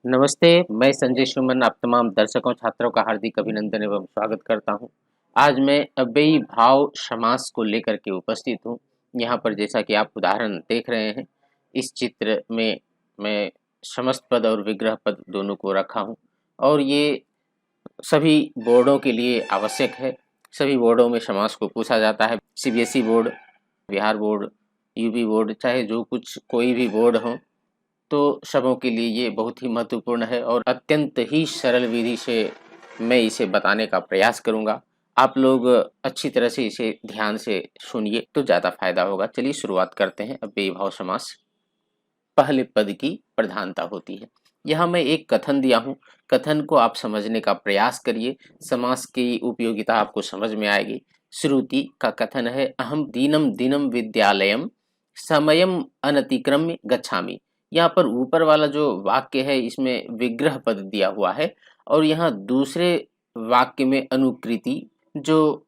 नमस्ते, मैं संजय सुमन आप तमाम दर्शकों छात्रों का हार्दिक अभिनंदन एवं स्वागत करता हूँ। आज मैं अव्ययी भाव समास को लेकर के उपस्थित हूँ। यहाँ पर जैसा कि आप उदाहरण देख रहे हैं, इस चित्र में मैं समस्त पद और विग्रह पद दोनों को रखा हूँ और ये सभी बोर्डों के लिए आवश्यक है। सभी बोर्डों में समास को पूछा जाता है। CBSE board, Bihar board, UP board, चाहे जो कुछ कोई भी बोर्ड हो, तो सबों के लिए ये बहुत ही महत्वपूर्ण है और अत्यंत ही सरल विधि से मैं इसे बताने का प्रयास करूंगा। आप लोग अच्छी तरह से इसे ध्यान से सुनिए तो ज़्यादा फायदा होगा। चलिए शुरुआत करते हैं। अव्ययी भाव समास। पहले पद की प्रधानता होती है। यहाँ मैं एक कथन दिया हूँ, कथन को आप समझने का प्रयास करिए। समास की उपयोगिता आपको समझ में आएगी। श्रुति का कथन है, अहम दीनम दिनम विद्यालयम समयम अनतिक्रम्य गच्छामि। यहाँ पर ऊपर वाला जो वाक्य है इसमें विग्रह पद दिया हुआ है और यहाँ दूसरे वाक्य में अनुकृति जो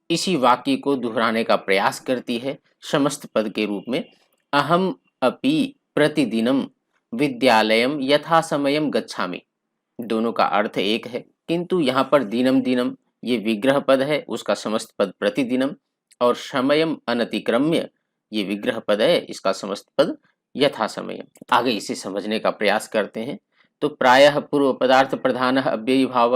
इसी वाक्य को दोहराने का प्रयास करती है समस्त पद के रूप में। अहम अपि प्रतिदिनम विद्यालयम यथा समयम गच्छामि। दोनों का अर्थ एक है, किंतु यहाँ पर दिनम दिनम ये विग्रह पद है, उसका समस्त पद प्रतिदिनम, और समयम अनतिक्रम्य ये विग्रह पद है, इसका समस्त पद यथा समयम। आगे इसे समझने का प्रयास करते हैं। तो प्रायः पूर्व पदार्थ प्रधान अव्ययी भाव,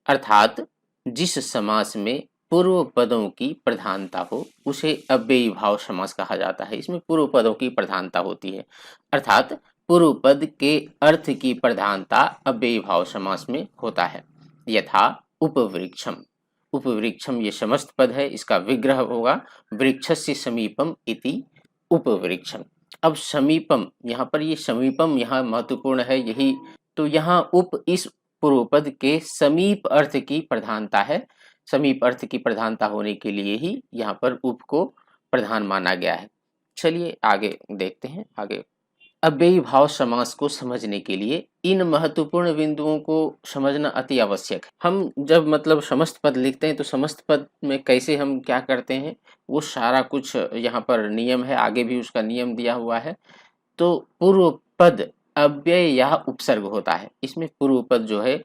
अर्थात जिस समास में पूर्व पदों की प्रधानता हो उसे अव्ययी भाव समास कहा जाता है। इसमें पूर्व पदों की प्रधानता होती है, अर्थात पूर्व पद के अर्थ की प्रधानता अव्ययी भाव समास में होता है। यथा उपवृक्षम। उपवृक्षम ये समस्त पद है, इसका विग्रह होगा वृक्षस्य समीपम इति उपवृक्षम। अब समीपम, यहाँ पर ये समीपम यहाँ महत्वपूर्ण है, यही तो यहाँ उप इस पूर्व पद के समीप अर्थ की प्रधानता है। समीप अर्थ की प्रधानता होने के लिए ही यहाँ पर उप को प्रधान माना गया है। चलिए आगे देखते हैं। आगे अव्ययी भाव समास को समझने के लिए इन महत्वपूर्ण बिंदुओं को समझना अति आवश्यक है। हम जब मतलब समस्त पद लिखते हैं तो समस्त पद में कैसे हम क्या करते हैं वो सारा कुछ यहाँ पर नियम है, आगे भी उसका नियम दिया हुआ है। तो पूर्व पद अव्यय या उपसर्ग होता है। इसमें पूर्व पद जो है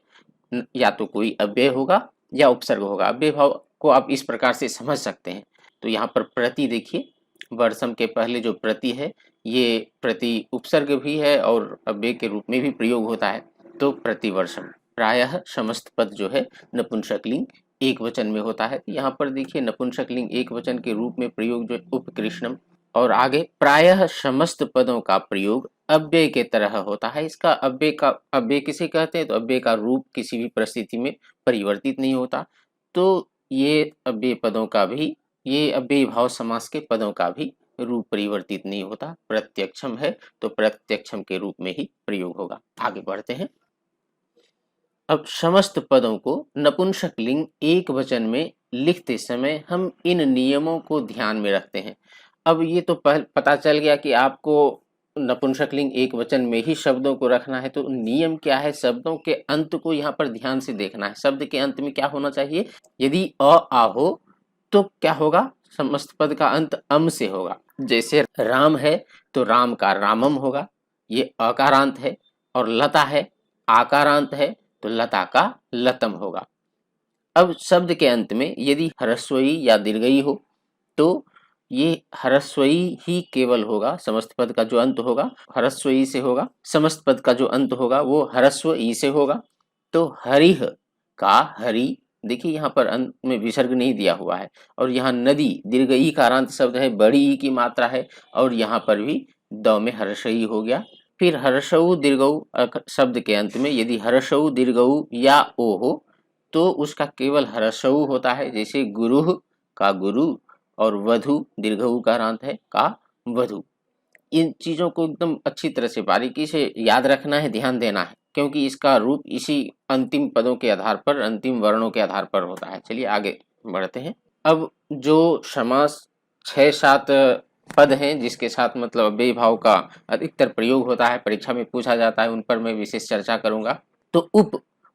या तो कोई अव्यय होगा या उपसर्ग होगा। अव्यय भाव को आप इस प्रकार से समझ सकते हैं। तो यहाँ पर प्रति देखिए, वर्षम के पहले जो प्रति है ये प्रति उपसर्ग भी है और अव्यय के रूप में भी प्रयोग होता है। तो प्रतिवर्षम। प्रायः समस्त पद जो है नपुंसकलिंग एक वचन में होता है। यहाँ पर देखिए नपुंसकलिंग एक वचन के रूप में प्रयोग जो उपकृष्णम। और आगे प्रायः समस्त पदों का प्रयोग अव्यय के तरह होता है। इसका अव्यय किसे कहते हैं? तो अव्यय का रूप किसी भी परिस्थिति में परिवर्तित नहीं होता। तो ये अव्यय पदों का भी, ये अव्ययी भाव समास के पदों का भी रूप परिवर्तित नहीं होता। प्रत्यक्षम है तो प्रत्यक्षम के रूप में ही प्रयोग होगा। आगे बढ़ते हैं। अब समस्त पदों को नपुंसक लिंग एक वचन में लिखते समय हम इन नियमों को ध्यान में रखते हैं। अब ये तो पता चल गया कि आपको नपुंसक लिंग एक वचन में ही शब्दों को रखना है। तो नियम क्या है? शब्दों के अंत को यहाँ पर ध्यान से देखना है। शब्द के अंत में क्या होना चाहिए? यदि अ आ हो तो क्या होगा? समस्त पद का अंत अम से होगा। जैसे राम है तो राम का रामम होगा, ये अकारांत है। और लता है आकारांत है तो लता का लतम होगा। अब शब्द के अंत में यदि ह्रस्वई या दीर्घई हो तो ये ह्रस्वई ही केवल होगा। समस्त पद का जो अंत होगा ह्रस्वई से होगा। समस्त पद का जो अंत होगा वो ह्रस्व ई से होगा। तो हरिह का हरि, देखिए यहाँ पर अंत में विसर्ग नहीं दिया हुआ है। और यहाँ नदी दीर्घ ई का अंत शब्द है, बड़ी ई की मात्रा है और यहाँ पर भी द में हर्षई हो गया। फिर हर्षऊ दीर्घऊ शब्द के अंत में यदि हर्षऊ दीर्घऊ या ओ हो तो उसका केवल ह्रस्वऊ होता है। जैसे गुरुह का गुरु और वधु दीर्घऊ का अंत है का वधु। इन चीजों को एकदम अच्छी तरह से बारीकी से याद रखना है, ध्यान देना है, क्योंकि इसका रूप इसी अंतिम पदों के आधार पर, अंतिम वर्णों के आधार पर होता है। चलिए आगे बढ़ते हैं। अब जो समास 6-7 पद हैं जिसके साथ मतलब अव्ययी भाव का अधिकतर प्रयोग होता है, परीक्षा में पूछा जाता है, उन पर मैं विशेष चर्चा करूंगा। तो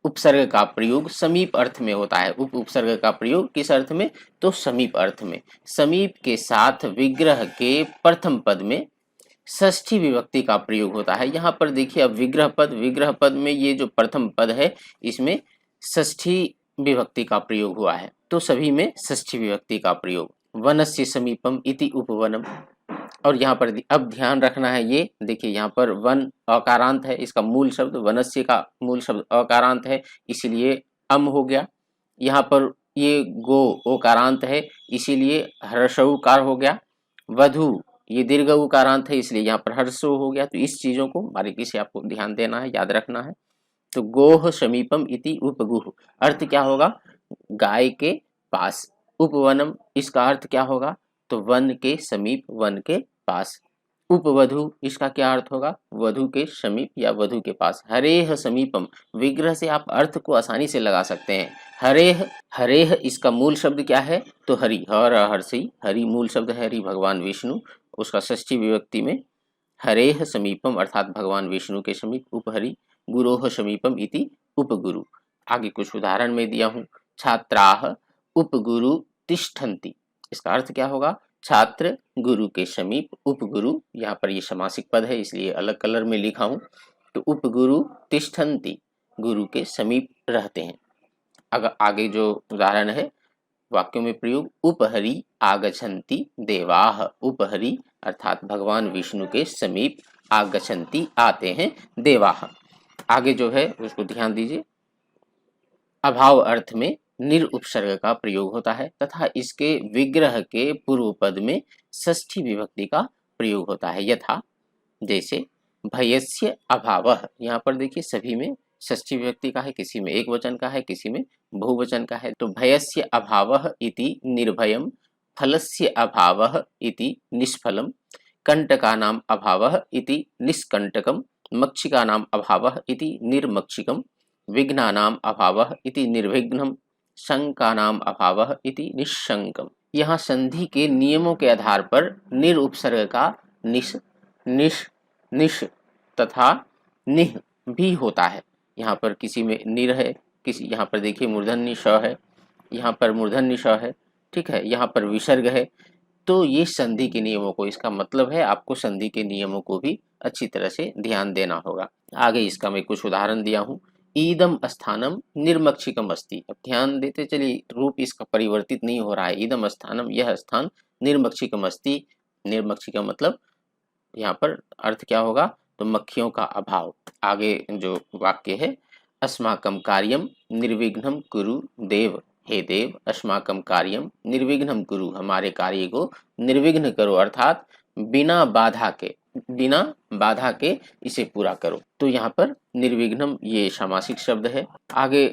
उपसर्ग का प्रयोग समीप अर्थ में होता है। उपसर्ग का प्रयोग किस अर्थ में? तो समीप अर्थ में। समीप के साथ विग्रह के प्रथम पद में षष्ठी विभक्ति का प्रयोग होता है। यहाँ पर देखिए अब विग्रह पद में ये जो प्रथम पद है इसमें षष्ठी विभक्ति का प्रयोग हुआ है, तो सभी में षष्ठी विभक्ति का प्रयोग। वनस्य समीपम इति उपवनम, और यहाँ पर अब ध्यान रखना है, ये देखिए यहाँ पर वन अकारांत है, इसका मूल शब्द वनस्य का मूल शब्द अकारांत है, इसीलिए अम हो गया। यहाँ पर ये गो ओकारांत है, इसीलिए हर्षऊकार हो गया। वधु ये दीर्घ उकारांत है, इसलिए यहाँ पर हर्षो हो गया। तो इस चीजों को बारीकी से आपको ध्यान देना है, याद रखना है। तो गोह समीपम इति उपगुह, अर्थ क्या होगा? गाय के पास। उपवनम, इसका अर्थ क्या होगा? तो वन के समीप, वन के पास। उपवधु, इसका क्या अर्थ होगा? वधु के समीप या वधु के पास। हरेह समीपम, विग्रह से आप अर्थ को आसानी से लगा सकते हैं। हरेह, हरेह इसका मूल शब्द क्या है? तो हरि, हर हर्षि, हरि मूल शब्द है, हरि भगवान विष्णु, उसका षष्ठी विभक्ति में हरेह समीपम अर्थात भगवान विष्णु के समीप। उपहरि, गुरोह समीपम इति उपगुरु। आगे कुछ उदाहरण में दिया हूं। छात्राः उपगुरु तिष्ठन्ति, इसका अर्थ क्या होगा? छात्र गुरु के समीप, उपगुरु, यहाँ पर ये समासिक पद है इसलिए अलग कलर में लिखा हूं। तो उपगुरु तिष्ठन्ति, गुरु के समीप रहते हैं। अगर आगे जो उदाहरण है वाक्यों में प्रयोग, उपहरि आगच्छन्ति देवाः, उपहरि अर्थात भगवान विष्णु के समीप, आगच्छन्ति आते हैं, देवाः। आगे जो है उसको ध्यान दीजिए, अभाव अर्थ में निर उपसर्ग का प्रयोग होता है तथा इसके विग्रह के पूर्व पद में षष्ठी विभक्ति का प्रयोग होता है। यथा, जैसे भयस्य अभावः, यहाँ पर देखिए सभी में षष्ठी विभक्ति का है, किसी में एक वचन का है, किसी में बहुवचन का है। तो भयस्य अभावः इति निर्भयम, फलस्य अभावः इति निष्फलम, कंटकानाम अभावः इति निष्कंटकम, मक्षिकानाम अभावः इति निर्मक्षिकम, विघ्नानाम अभावः इति निर्विघ्नम, शंकानाम अभावः इति निशंकम। यहाँ संधि के नियमों के आधार पर निर उपसर्ग का निश, निश, निश तथा निह भी होता है। यहाँ पर किसी में निर है, किसी, यहाँ पर देखिए मूर्धन्य श है, यहाँ पर मूर्धन्य श है, ठीक है, यहाँ पर विसर्ग है। तो ये संधि के नियमों को, इसका मतलब है आपको संधि के नियमों को भी अच्छी तरह से ध्यान देना होगा। आगे इसका मैं कुछ उदाहरण दिया हूँ। ईदम स्थानम निर्मक्षिकम अस्ति, अब ध्यान देते चलिए, रूप इसका परिवर्तित नहीं हो रहा है। ईदम स्थानम, यह स्थान, निर्मक्षिकम अस्ति, निर्मक्षिकम मतलब यहाँ पर अर्थ क्या होगा? तो मक्खियों का अभाव। आगे जो वाक्य है, अस्माकम कार्यम निर्विघ्नम कुरु देव, हे देव अस्माकम कार्यम निर्विघ्नम कुरु, हमारे कार्य को निर्विघ्न करो, अर्थात बिना बाधा के, बिना बाधा के इसे पूरा करो। तो यहाँ पर निर्विघ्नम ये सामासिक शब्द है। आगे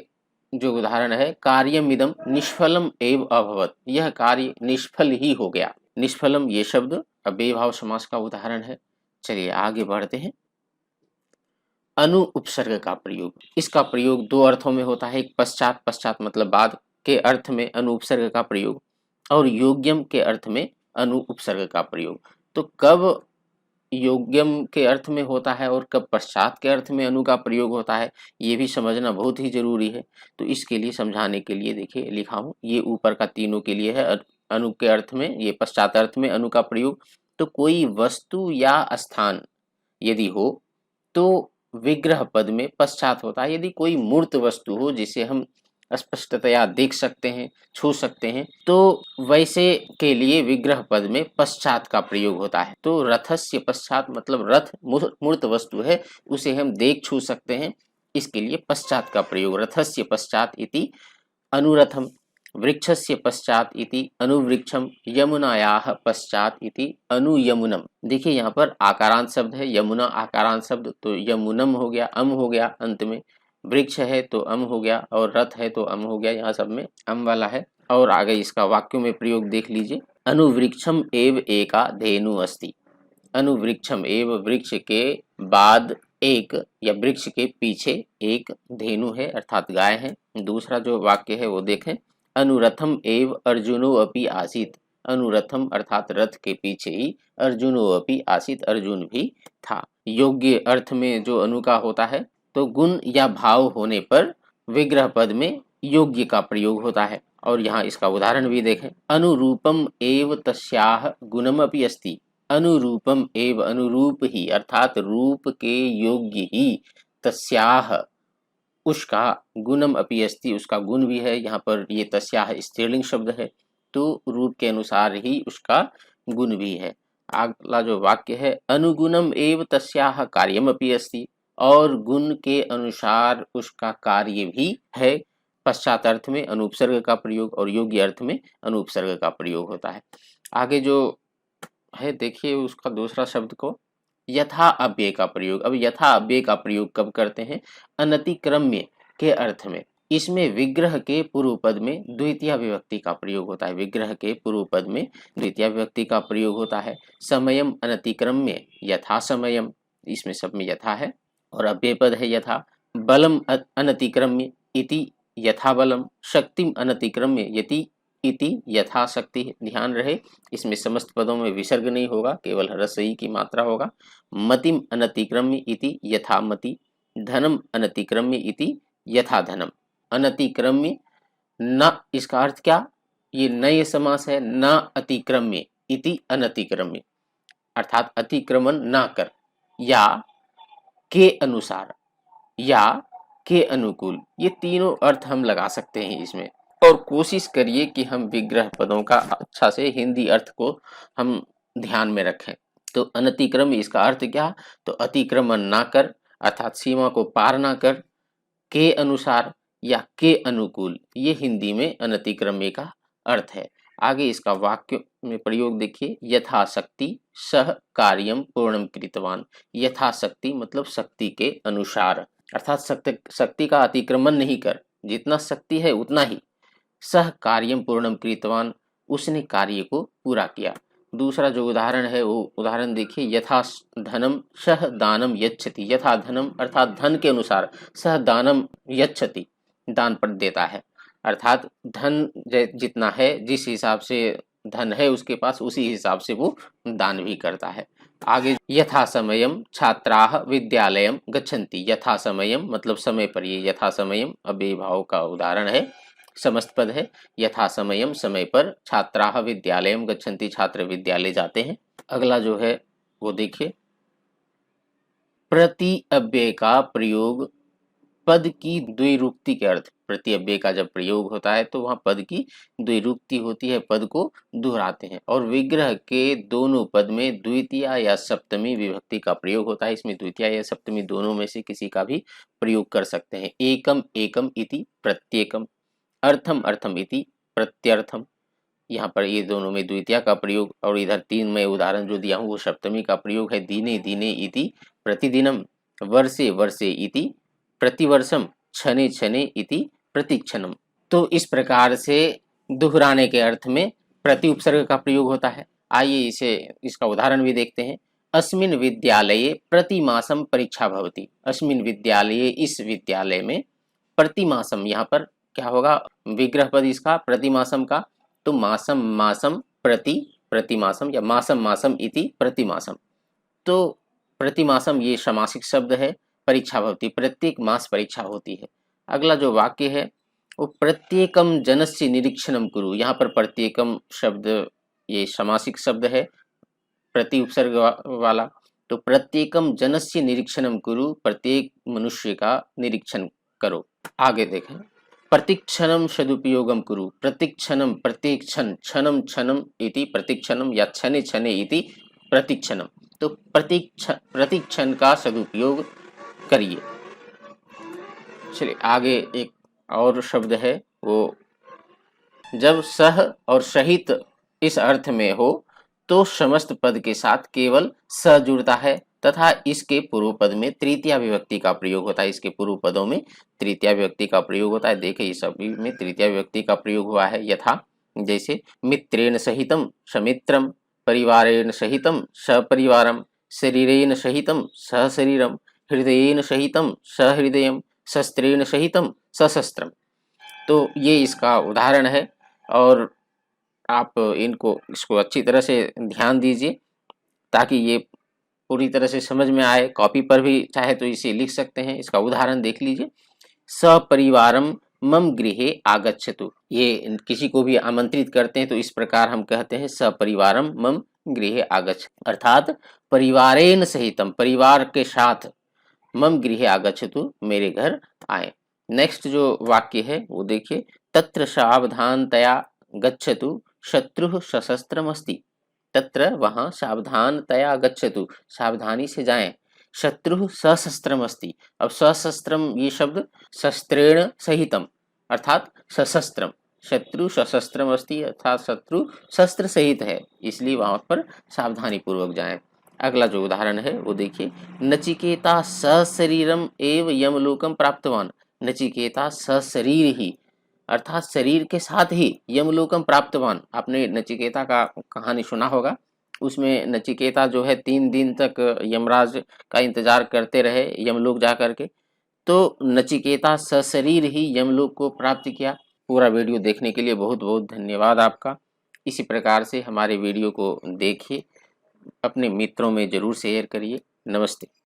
जो उदाहरण है, कार्यमिदम निष्फलम एव अभवत, यह कार्य निष्फल ही हो गया। निष्फलम ये शब्द अव्ययी भाव समास का उदाहरण है। चलिए आगे बढ़ते हैं। अनु उपसर्ग का प्रयोग, इसका प्रयोग दो अर्थों में होता है। एक पश्चात, पश्चात मतलब बाद के अर्थ में अनु उपसर्ग का प्रयोग, और योग्यम के अर्थ में अनु उपसर्ग का प्रयोग। तो कब योग्यम के अर्थ में होता है और कब पश्चात के अर्थ में अनु का प्रयोग होता है, ये भी समझना बहुत ही जरूरी है। तो इसके लिए समझाने के लिए देखिए लिखा हूँ, ये ऊपर का तीनों के लिए है। अनु के अर्थ में, ये पश्चात अर्थ में अनु का प्रयोग। तो कोई वस्तु या स्थान यदि हो तो विग्रह पद में पश्चात होता है। यदि कोई मूर्त वस्तु हो जिसे हम स्पष्टतया देख सकते हैं, छू सकते हैं, तो वैसे के लिए विग्रह पद में पश्चात का प्रयोग होता है। तो रथस्य पश्चात मतलब रथ मूर्त वस्तु है, उसे हम देख छू सकते हैं, इसके लिए पश्चात का प्रयोग। रथस्य पश्चात इति अनुरथम, वृक्षस्य पश्चात इति अनुवृक्षम, यमुनायाः पश्चात इति अनुयमुनम। देखिए यहाँ पर आकारांत शब्द है, यमुना आकारांत शब्द, तो यमुनम हो गया, अम हो गया अंत में। वृक्ष है तो अम हो गया, और रथ है तो अम हो गया, यहाँ सब में अम वाला है। और आगे इसका वाक्यों में प्रयोग देख लीजिए। अनुवृक्षम एव एका धेनु अस्ति, अनुवृक्षम एव वृक्ष के बाद एक या वृक्ष के पीछे एक धेनु है अर्थात गाय है। दूसरा जो वाक्य है वो देखें, अनुरथम एव अर्जुनो अपि आसीत, अनुरथम अर्थात रथ के पीछे ही अर्जुनो अपि आसीत, अर्जुन भी था। योग्य अर्थ में जो अनु का होता है, तो गुण या भाव होने पर विग्रह पद में योग्य का प्रयोग होता है। और यहाँ इसका उदाहरण भी देखें, अनुरूपम एव तस्याह गुणमपि अस्ति, अनुरूपम एव, अनुरूप ही अर्थात रूप के योग्य ही, तस्याह उसका, गुणम अपि अस्ति उसका गुण भी है, यहाँ पर ये तस्याह स्त्रीलिंग शब्द है, तो रूप के अनुसार ही उसका गुण भी है। अगला जो वाक्य है, अनुगुणम एव तस्याह कार्यम अपि अस्ति, और गुण के अनुसार उसका कार्य भी है। पश्चात अर्थ में अनुपसर्ग का प्रयोग और योग्य अर्थ में अनुपसर्ग का प्रयोग होता है। आगे जो है देखिए उसका दूसरा शब्द को, यथा अव्यय का प्रयोग। अब यथा अव्यय का प्रयोग कब करते हैं? अनतिक्रम्य के अर्थ में। इसमें विग्रह के पूर्व पद में द्वितीय विभक्ति का प्रयोग होता है। विग्रह के पूर्व पद में द्वितीय विभक्ति का प्रयोग होता है। समयम अनतिक्रम्य यथा समयम, इसमें सब में यथा है, और अव्यय पद है यथा। बलम अनतिक्रम्य इति यथा बलम, शक्तिम अनतिक्रम्य यति इति यथा शक्ति। ध्यान रहे इसमें समस्त पदों में विसर्ग नहीं होगा, केवल रसई की मात्रा होगा। मतिम अनतिक्रम्य इति यथा मति, धनम अनतिक्रम्य इति यथा धनम। अनतिक्रम्य न, इसका अर्थ क्या? ये नए समास है। न अतिक्रम्य इति अनतिक्रम्य, अर्थात अतिक्रमण ना कर, या के अनुसार, या के अनुकूल, ये तीनों अर्थ हम लगा सकते हैं इसमें। और कोशिश करिए कि हम विग्रह पदों का अच्छा से हिंदी अर्थ को हम ध्यान में रखें। तो अनतिक्रम इसका अर्थ क्या? तो अतिक्रमण ना कर, अर्थात सीमा को पार ना कर, के अनुसार या के अनुकूल, ये हिंदी में अनतिक्रम्य का अर्थ है। आगे इसका वाक्य में प्रयोग देखिए, यथाशक्ति सह कार्यम पूर्णम कृतवान। यथाशक्ति मतलब शक्ति के अनुसार, अर्थात शक्ति का अतिक्रमण नहीं कर, जितना शक्ति है उतना ही। सह कार्यम पूर्णम कृतवान, उसने कार्य को पूरा किया। दूसरा जो उदाहरण है वो उदाहरण देखिए, यथा धनम सह दानम यच्छति। यथा धनम अर्थात धन के अनुसार, सह दानम यच्छति दान पर देता है, अर्थात धन जितना है, जिस हिसाब से धन है उसके पास, उसी हिसाब से वो दान भी करता है। आगे यथा समयम छात्राः विद्यालयम गच्छन्ति। यथा समयम मतलब समय पर, ये यथा समयम अव्ययी भाव का उदाहरण है, समस्त पद है। यथा समयम समय पर, छात्राः विद्यालयम गच्छन्ति छात्र विद्यालय जाते हैं। अगला जो है वो देखिए, प्रति अव्यय का प्रयोग पद की द्विरूक्ति के अर्थ। प्रति अव्यय का जब प्रयोग होता है तो वहां पद की द्विरूक्ति होती है, पद को दोहराते हैं। और विग्रह के दोनों पद में द्वितीय या सप्तमी विभक्ति का प्रयोग होता है। इसमें द्वितीय या सप्तमी दोनों में से किसी का भी प्रयोग कर सकते हैं। एकम एकम इति प्रत्येकम, अर्थम अर्थम इति प्रत्यर्थम, यहाँ पर ये दोनों में द्वितीय का प्रयोग। और इधर तीन में उदाहरण जो दिया हूँ वो सप्तमी का प्रयोग है। दिने दिने इति प्रतिदिनम, वर्षे वर्षे इति प्रतिवर्षम, क्षणे क्षणे इति प्रतिक्षणम। तो इस प्रकार से दोहराने के अर्थ में प्रति उपसर्ग का प्रयोग होता है। आइए इसका उदाहरण भी देखते हैं। अस्मिन विद्यालये प्रतिमासम परीक्षा भवति। अस्मिन विद्यालये, इस विद्यालय में, प्रतिमासम यहाँ पर क्या होगा? विग्रह पद इसका प्रतिमासम का, तो मासम मासम प्रति प्रतिमासम, या मासम मासम इति प्रतिमासम। तो प्रतिमासम ये समासिक शब्द है। परीक्षा भवति प्रत्येक मास परीक्षा होती है। अगला जो वाक्य है वो प्रत्येकम जनस्य निरीक्षणम कुरु। यहाँ पर प्रत्येकम शब्द ये समासिक शब्द है, प्रति उपसर्ग वाला। तो प्रत्येकम जनस्य निरीक्षणम कुरु, प्रत्येक मनुष्य का निरीक्षण करो। आगे देखें, प्रतिक्षणम सदुपयोगम कुरु। प्रतिक्षणम प्रत्येक क्षण, क्षणम क्षणम इति प्रतिक्षणम, या क्षणे क्षणे इति प्रतिक्षणम। तो प्रतिक्षण का सदुपयोग करिए। चलिए आगे एक और शब्द है वो, जब सह और सहित इस अर्थ में हो तो समस्त पद के साथ केवल स जुड़ता है, तथा इसके पूर्व पद में तृतीया विभक्ति का प्रयोग होता है। इसके पूर्व पदों में तृतीया विभक्ति का प्रयोग होता है। देखिए इस सभी में तृतीया विभक्ति का प्रयोग हुआ है। यथा जैसे मित्रेण सहितम समित्रम, परिवारेण सहितम सपरिवारम, शरीरेण सहितम सहशरीरम, हृदयेन सहितम सहृदयम, शस्त्रेण सहितम सशस्त्रम। तो ये इसका उदाहरण है, और आप इसको अच्छी तरह से ध्यान दीजिए ताकि ये पूरी तरह से समझ में आए। कॉपी पर भी चाहे तो इसे लिख सकते हैं। इसका उदाहरण देख लीजिए, सपरिवारम मम गृहे आगच्छतु। ये किसी को भी आमंत्रित करते हैं तो इस प्रकार हम कहते हैं, सपरिवारम मम गृहे आगच्छ, अर्थात परिवारेण सहितम, परिवार के साथ, मम गृहे आगच्छतु, मेरे घर आए। नेक्स्ट जो वाक्य है वो देखिए, तत्र सावधानतया गच्छतु, शत्रुः सशस्त्रमस्ति। तत्र वहाँ सावधानतया गच्छतु, सावधानी से जाएं, शत्रुः सशस्त्रमस्ति। अब सशस्त्रम ये शब्द शस्त्रेण सहितम अर्थात सशस्त्रम, शत्रु सशस्त्रम अस्ति अर्थात शत्रु शस्त्र सहित है, इसलिए वहां पर सावधानी पूर्वक जाएं। अगला जो उदाहरण है वो देखिए, नचिकेता सशरीरम एव यमलोकम प्राप्तवान। नचिकेता सशरीर ही अर्थात शरीर के साथ ही यमलोकम प्राप्तवान। आपने नचिकेता का कहानी सुना होगा, उसमें नचिकेता जो है 3 दिन तक यमराज का इंतजार करते रहे यमलोक जा करके, तो नचिकेता सशरीर ही यमलोक को प्राप्त किया। पूरा वीडियो देखने के लिए बहुत बहुत धन्यवाद आपका। इसी प्रकार से हमारे वीडियो को देखिए, अपने मित्रों में जरूर शेयर करिए। नमस्ते।